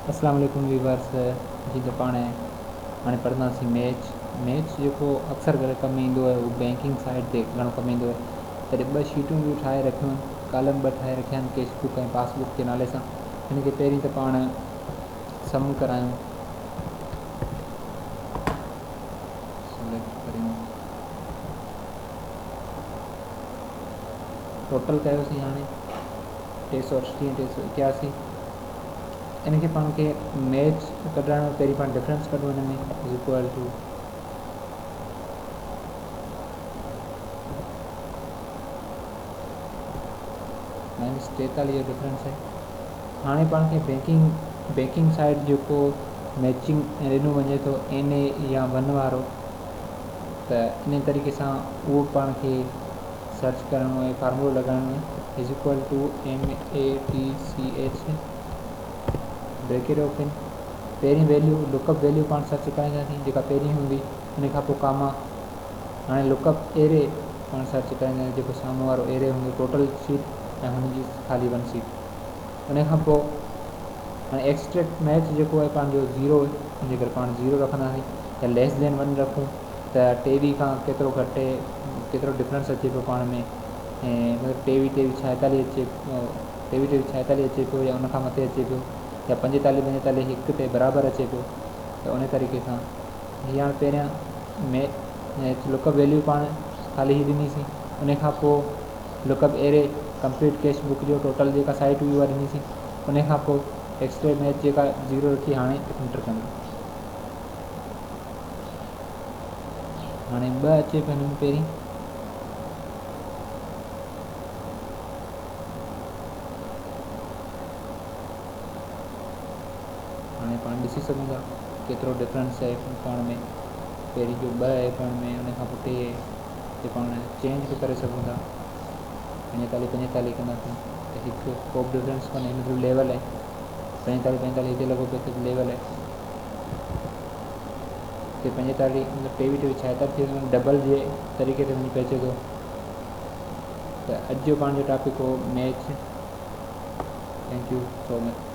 अस्सलाम वालेकुम वीवर्स। जी तो पाण हाणे पढ़ंदासीं मैच जेको अक्सर करे कमु ईंदो आहे, उहो बैंकिंग साइड ते घणो कमु ईंदो आहे। तॾहिं ॿ शीटूं बि ठाहे रखियूं आहिनि, कालम ॿ ठाहे रखिया आहिनि कैश बुक ऐं पासबुक जे नाले सां। हिन खे पहिरीं त पाण सम करायूं, सिलेक्ट करियूं, टोटल कयोसीं हाणे 368 381। इन खे पाण खे मैच कढाइण में पहिरीं पाण डिफरेंस कढूं, हिन में इज़ इक्वल टू -43 डिफरेंस आहे। हाणे पाण खे बैंकिंग साइड जेको मैचिंग ॾिनो वञे थो NA या 1 वारो, त इन तरीक़े सां उहो पाण खे सर्च करिणो आहे, फार्मूलो लॻाइणो आहे, is equal to MATCH bracket open. पहिरीं वैल्यू लुकअप वैल्यू पाण सर्च कराईंदासीं जेका पहिरीं हूंदी, उन खां पोइ कामा। हाणे लुकअप एरे पाण सर्च कराईंदासीं जेको साम्हूं वारो एरे हूंदो, टोटल सीट ऐं हुनजी ख़ाली 1 सीट। उन खां पोइ हाणे एक्सट्रैक्ट मैच जेको आहे पंहिंजो 0 आहे, जेकर पाण 0 रखंदासीं या लेस देन 1 रखूं त 23 खां केतिरो घटि केतिरो डिफरेंस अचे पियो पाण में, ऐं मतिलबु 23 46 अचे 23 अचे पियो, या उनखां मथे अचे पियो, या 45 हिक ते बराबरि अचे पियो। त उन तरीक़े सां हीअं हाणे पहिरियां मैच लुकअप वैल्यू पाण ख़ाली ई ॾिनीसीं, उन खां पोइ lookup array complete cash book जो टोटल जेका साइट हुई उहा ॾिनीसीं, उन खां पोइ एक्सट्रा मैच जेका 0 रखी हाणे एंटर कंदा। हाणे 2 अचे पियो हिन में पहिरीं, हाणे पाण ॾिसी सघूं था केतिरो डिफरेंस आहे पाण में। पहिरीं जो 2 आहे पाण में, उन खां पोइ 3 ते पाण चेंज बि करे सघूं था, 45 कंदासीं त हिकु को बि डिफरेंस कोन्हे, हिन जो लेवल आहे 45 हिते लॻो पियो त लेवल आहे, हिते 45 मतिलबु 23 76 थी डबल जे तरीक़े ते वञी पहुचे थो। त अॼु जो पंहिंजो टॉपिक हो match. Thank you so much.